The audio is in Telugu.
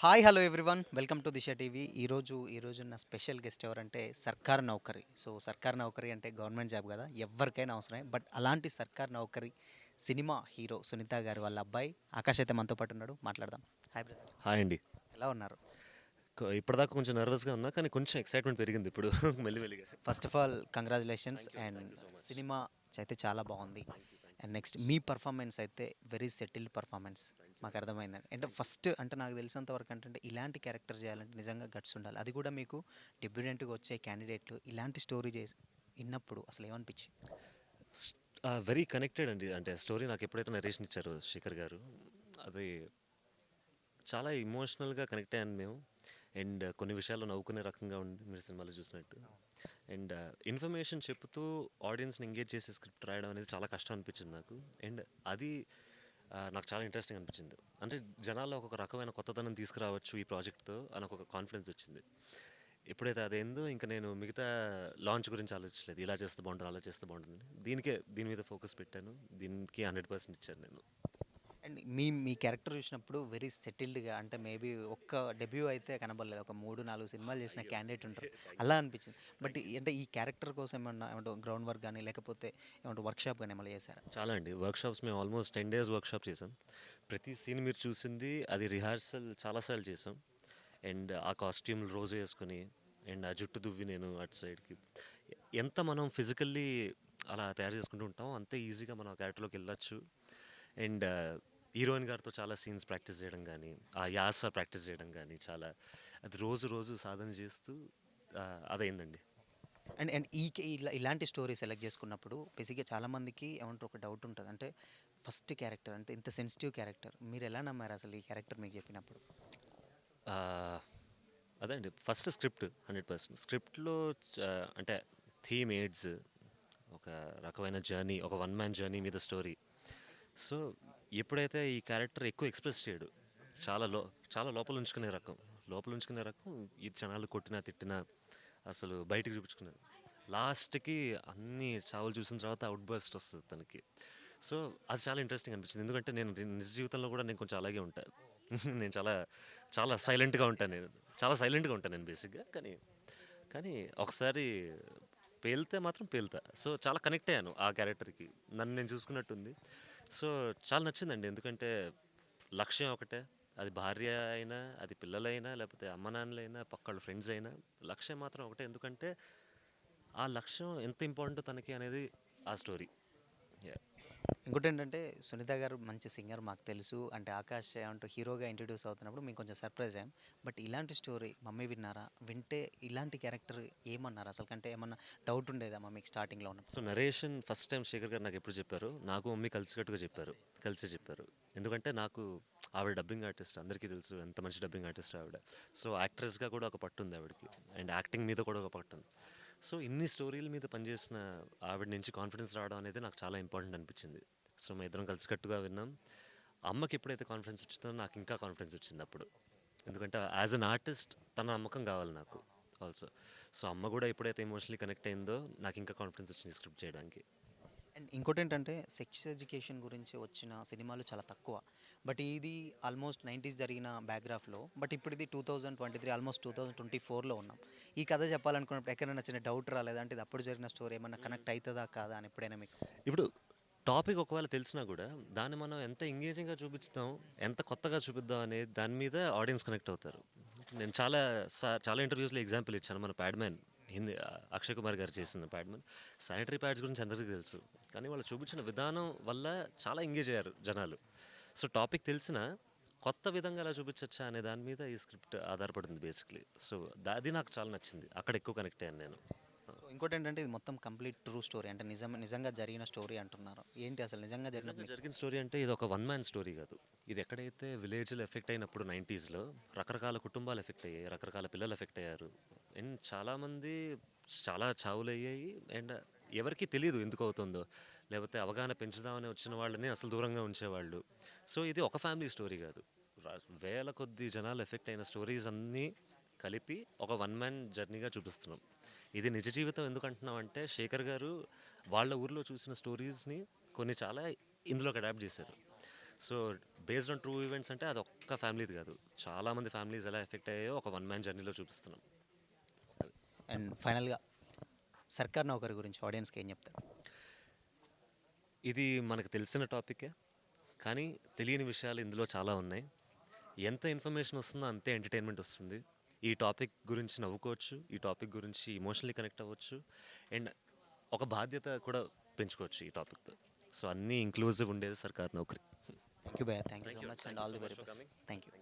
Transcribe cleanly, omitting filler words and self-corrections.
Hi hello everyone welcome to Disha TV. ఈరోజు నా స్పెషల్ గెస్ట్ ఎవరంటే సర్కార్ నౌకరీ. సో సర్కార్ నౌకరీ అంటే గవర్నమెంట్ జాబ్ కదా, ఎవరికైనా అవసరమే. బట్ అలాంటి సర్కార్ నౌకరీ సినిమా హీరో సునీత గారి వాళ్ళ అబ్బాయి ఆకాష్ అయితే మనతో పాటు ఉన్నాడు. మాట్లాడదాం. హాయ్ బ్రదర్, హాయ్ అండి. ఎలా ఉన్నారు? ఇప్పటిదాకా కొంచెం నర్వస్గా ఉన్నా, కానీ కొంచెం ఎక్సైట్మెంట్ పెరిగింది ఇప్పుడు మెల్లిమెల్లిగా. First of all congratulations. Thank you and thank you so much. Cinema అయితే చాలా బాగుంది. Thank you thank you and so next much. Me performance అయితే వెరీ సెటిల్డ్ పర్ఫార్మెన్స్. మాకు అర్థమైందండి. అంటే ఫస్ట్ అంటే నాకు తెలిసినంత వరకు అంటే ఇలాంటి క్యారెక్టర్ చేయాలంటే నిజంగా గట్స్ ఉండాలి. అది కూడా మీకు డెబ్యూటెంట్గా వచ్చే క్యాండిడేట్లు ఇలాంటి స్టోరీ చేసి విన్నప్పుడు అసలు ఏమనిపించి? వెరీ కనెక్టెడ్ అండి. అంటే స్టోరీ నాకు ఎప్పుడైతే నరేషన్ ఇచ్చారో శేఖర్ గారు, అది చాలా ఇమోషనల్గా కనెక్ట్ అయ్యాను మేము. అండ్ కొన్ని విషయాల్లో నవ్వుకునే రకంగా ఉంది మీరు సినిమాలో చూసినట్టు. అండ్ ఇన్ఫర్మేషన్ చెప్తూ ఆడియన్స్ని ఎంగేజ్ చేసే స్క్రిప్ట్ రాయడం అనేది చాలా కష్టం అనిపించింది నాకు. అండ్ అది నాకు చాలా ఇంట్రెస్టింగ్ అనిపించింది. అంటే జనాల్లో ఒక రకమైన కొత్తదనం తీసుకురావచ్చు ఈ ప్రాజెక్ట్తో అని ఒక కాన్ఫిడెన్స్ వచ్చింది. ఎప్పుడైతే అదేందో ఇంకా నేను మిగతా లాంచ్ గురించి ఆలోచించలేదు. ఇలా చేస్తే బాగుంటుంది, అలా చేస్తే బాగుంటుంది. దీని మీద ఫోకస్ పెట్టాను. దీనికి 100% ఇచ్చాను నేను. అండ్ మీ క్యారెక్టర్ చూసినప్పుడు వెరీ సెటిల్డ్గా, అంటే మేబీ ఒక్క డెబ్యూ అయితే కనబడలేదు, ఒక 3-4 సినిమాలు చేసిన అయ్యో, క్యాండిడేట్ ఉంటారు, థ్యాంక్ యూ అలా అనిపించింది. But thank you. అంటే ఈ క్యారెక్టర్ కోసం ఏమన్నా గ్రౌండ్ వర్క్ కానీ లేకపోతే ఏమంటే వర్క్షాప్ కానీ ఏమైనా చేశారా? చాలా అండి. వర్క్షాప్స్ మేము ఆల్మోస్ట్ 10 days వర్క్షాప్ చేసాం. ప్రతి సీన్ మీరు చూసింది అది రిహార్సల్ చాలాసార్లు చేసాం. అండ్ ఆ కాస్ట్యూమ్లు రోజు వేసుకొని, అండ్ ఆ జుట్టు దువ్వి నేను అటు సైడ్కి ఎంత మనం ఫిజికల్లీ అలా తయారు చేసుకుంటూ ఉంటాం, అంతే ఈజీగా మనం ఆ క్యారెక్టర్లోకి వెళ్ళొచ్చు. అండ్ హీరోయిన్ గారితో చాలా సీన్స్ ప్రాక్టీస్ చేయడం కానీ, ఆ యాస ప్రాక్టీస్ చేయడం కానీ, చాలా అది రోజు రోజు సాధన చేస్తూ అదైందండి. అండ్ అండ్ ఇలాంటి స్టోరీ సెలెక్ట్ చేసుకున్నప్పుడు బేసిక్గా చాలామందికి ఏమంటారు, ఒక డౌట్ ఉంటుంది. అంటే ఫస్ట్ క్యారెక్టర్ అంటే ఇంత సెన్సిటివ్ క్యారెక్టర్, మీరు ఎలా నమ్మారు అసలు ఈ క్యారెక్టర్ మీకు చెప్పినప్పుడు? ఆ, అదే అండి, ఫస్ట్ స్క్రిప్ట్ 100% స్క్రిప్ట్లో అంటే థీమ్ ఎయిడ్స్, ఒక రకమైన జర్నీ, ఒక వన్ మ్యాన్ జర్నీ మీద స్టోరీ. సో ఎప్పుడైతే ఈ క్యారెక్టర్ ఎక్కువ ఎక్స్ప్రెస్ చేయడు, చాలా చాలా లోపల ఉంచుకునే రకం, ఈ క్షణాలు కొట్టినా తిట్టినా అసలు బయటికి చూపించుకునేది. లాస్ట్కి అన్ని చావులు చూసిన తర్వాత అవుట్ బర్స్ట్ వస్తుంది తనకి. సో అది చాలా ఇంట్రెస్టింగ్ అనిపించింది. ఎందుకంటే నేను నిజ జీవితంలో కూడా నేను కొంచెం అలాగే ఉంటాను. నేను చాలా చాలా సైలెంట్గా ఉంటాను. నేను బేసిక్గా. కానీ కానీ ఒకసారి పేలితే మాత్రం పేలుతా. సో చాలా కనెక్ట్ అయ్యాను ఆ క్యారెక్టర్కి. నన్ను నేను చూసుకున్నట్టుంది. సో చాలా నచ్చిందండి. ఎందుకంటే లక్ష్యం ఒకటే. అది భార్య అయినా, అది పిల్లలైనా, లేకపోతే అమ్మ నాన్నలైనా, పక్కళ్ళ ఫ్రెండ్స్ అయినా, లక్ష్యం మాత్రం ఒకటే. ఎందుకంటే ఆ లక్ష్యం ఎంత ఇంపార్టెంట్ తనకి అనేది ఆ స్టోరీ. ఇంకోటి ఏంటంటే సునీత గారు మంచి సింగర్ మాకు తెలుసు. అంటే ఆకాష్ అంటూ హీరోగా ఇంట్రడ్యూస్ అవుతున్నప్పుడు మేము కొంచెం సర్ప్రైజ్ అయ్యాం. బట్ ఇలాంటి స్టోరీ మమ్మీ విన్నారా? వింటే ఇలాంటి క్యారెక్టర్ ఏమన్నారు అసలు? కంటే ఏమన్నా డౌట్ ఉండేదా మమ్మీకి స్టార్టింగ్లో ఉన్నప్పుడు? So narration first time Shekhar garu నాకు ఎప్పుడు చెప్పారు, నాకు మమ్మీ కలిసికట్టుగా చెప్పారు, కలిసే చెప్పారు. ఎందుకంటే నాకు ఆవిడ డబ్బింగ్ ఆర్టిస్ట్, అందరికీ తెలుసు ఎంత మంచి డబ్బింగ్ ఆర్టిస్ట్ ఆవిడ. సో యాక్ట్రెస్గా కూడా ఒక పట్టు ఉంది ఆవిడకి, అండ్ యాక్టింగ్ మీద కూడా ఒక పట్టు ఉంది. సో ఇన్ని స్టోరీల మీద పనిచేసిన ఆవిడ నుంచి కాన్ఫిడెన్స్ రావడం అనేది నాకు చాలా ఇంపార్టెంట్ అనిపించింది. సో మేము ఇద్దరం కలిసికట్టుగా విన్నాం. అమ్మకి ఎప్పుడైతే కాన్ఫిడెన్స్ వచ్చిందో నాకు ఇంకా కాన్ఫిడెన్స్ వచ్చింది అప్పుడు. ఎందుకంటే యాజ్ అన్ ఆర్టిస్ట్ తన నమ్మకం కావాలి నాకు ఆల్సో. సో అమ్మ కూడా ఎప్పుడైతే ఎమోషనలీ కనెక్ట్ అయిందో నాకు ఇంకా కాన్ఫిడెన్స్ వచ్చింది స్క్రిప్ట్ చేయడానికి. అండ్ ఇంకోటి ఏంటంటే సెక్స్ ఎడ్యుకేషన్ గురించి వచ్చిన సినిమాలు చాలా తక్కువ. బట్ ఇది ఆల్మోస్ట్ 90s జరిగిన బ్యాక్గ్రాఫ్లో, బట్ ఇప్పుడు ఇది 2023 ఆల్మోస్ట్ 2024లో ఉన్నాం. ఈ కథ చెప్పాలనుకున్నప్పుడు ఎక్కడైనా చిన్న డౌట్ రాలేదా? అంటే ఇది అప్పుడు జరిగిన స్టోరీ ఏమన్నా కనెక్ట్ అవుతుందా కాదా అని ఎప్పుడైనా మీకు? ఇప్పుడు టాపిక్ ఒకవేళ తెలిసినా కూడా దాన్ని మనం ఎంత ఎంగేజింగ్గా చూపిస్తాం, ఎంత కొత్తగా చూపిద్దాం అనే దాని మీద ఆడియన్స్ కనెక్ట్ అవుతారు. నేను చాలా ఇంటర్వ్యూస్లో ఎగ్జాంపుల్ ఇచ్చాను. మన ప్యాడ్మ్యాన్, హిందీ అక్షయ్ కుమార్ గారు చేసిన ప్యాడ్మ్యాన్, శానిటరీ ప్యాడ్స్ గురించి అందరికీ తెలుసు, కానీ వాళ్ళు చూపించిన విధానం వల్ల చాలా ఎంగేజ్ అయ్యారు జనాలు. సో టాపిక్ తెలిసిన కొత్త విధంగా ఎలా చూపించచ్చా అనే దాని మీద ఈ స్క్రిప్ట్ ఆధారపడింది బేసిక్లీ. సో అది నాకు చాలా నచ్చింది, అక్కడ ఎక్కువ కనెక్ట్ అయ్యాను నేను. సో ఇంకోటి ఏంటంటే ఇది మొత్తం కంప్లీట్ ట్రూ స్టోరీ, అంటే నిజంగా జరిగిన స్టోరీ అంటున్నారు. ఏంటి అసలు నిజంగా నిజంగా జరిగిన? జరిగిన స్టోరీ అంటే ఇది ఒక వన్ మ్యాన్ స్టోరీ కాదు. ఇది ఎక్కడైతే విలేజ్లో ఎఫెక్ట్ అయినప్పుడు 90sలో రకరకాల కుటుంబాలు ఎఫెక్ట్ అయ్యాయి, రకరకాల పిల్లలు ఎఫెక్ట్ అయ్యారు, అండ్ చాలామంది చాలా చావులు అయ్యాయి. అండ్ ఎవరికీ తెలియదు ఎందుకు అవుతుందో, లేకపోతే అవగాహన పెంచుదామని వచ్చిన వాళ్ళని అసలు దూరంగా ఉంచేవాళ్ళు. సో ఇది ఒక ఫ్యామిలీ స్టోరీ కాదు, వేల కొద్ది జనాలు ఎఫెక్ట్ అయిన స్టోరీస్ అన్నీ కలిపి ఒక వన్ మ్యాన్ జర్నీగా చూపిస్తున్నాం. ఇది నిజ జీవితం ఎందుకు అంటున్నాం అంటే శేఖర్ గారు వాళ్ళ ఊర్లో చూసిన స్టోరీస్ని కొన్ని చాలా ఇందులోకి అడాప్ట్ చేశారు. So based on true events అంటే అది ఒక్క ఫ్యామిలీది కాదు, చాలామంది ఫ్యామిలీస్ ఎలా ఎఫెక్ట్ అయ్యాయో ఒక వన్ మ్యాన్ జర్నీలో చూపిస్తున్నాం. అండ్ ఫైనల్గా సర్కార్ నౌకరి గురించి ఆడియన్స్కి ఏం చెప్తారు? ఇది మనకు తెలిసిన టాపికే, కానీ తెలియని విషయాలు ఇందులో చాలా ఉన్నాయి. ఎంత ఇన్ఫర్మేషన్ వస్తుందో అంతే ఎంటర్టైన్మెంట్ వస్తుంది. ఈ టాపిక్ గురించి నవ్వుకోవచ్చు, ఈ టాపిక్ గురించి ఇమోషనలీ కనెక్ట్ అవ్వచ్చు, అండ్ ఒక బాధ్యత కూడా పెంచుకోవచ్చు ఈ టాపిక్తో. సో అన్నీ ఇంక్లూజివ్ ఉండేది సర్కార్ నౌకరి. థ్యాంక్ యూ భయ్యా, thank you Thank so you. Much Thank and you all so the much very for best. coming. Thank you.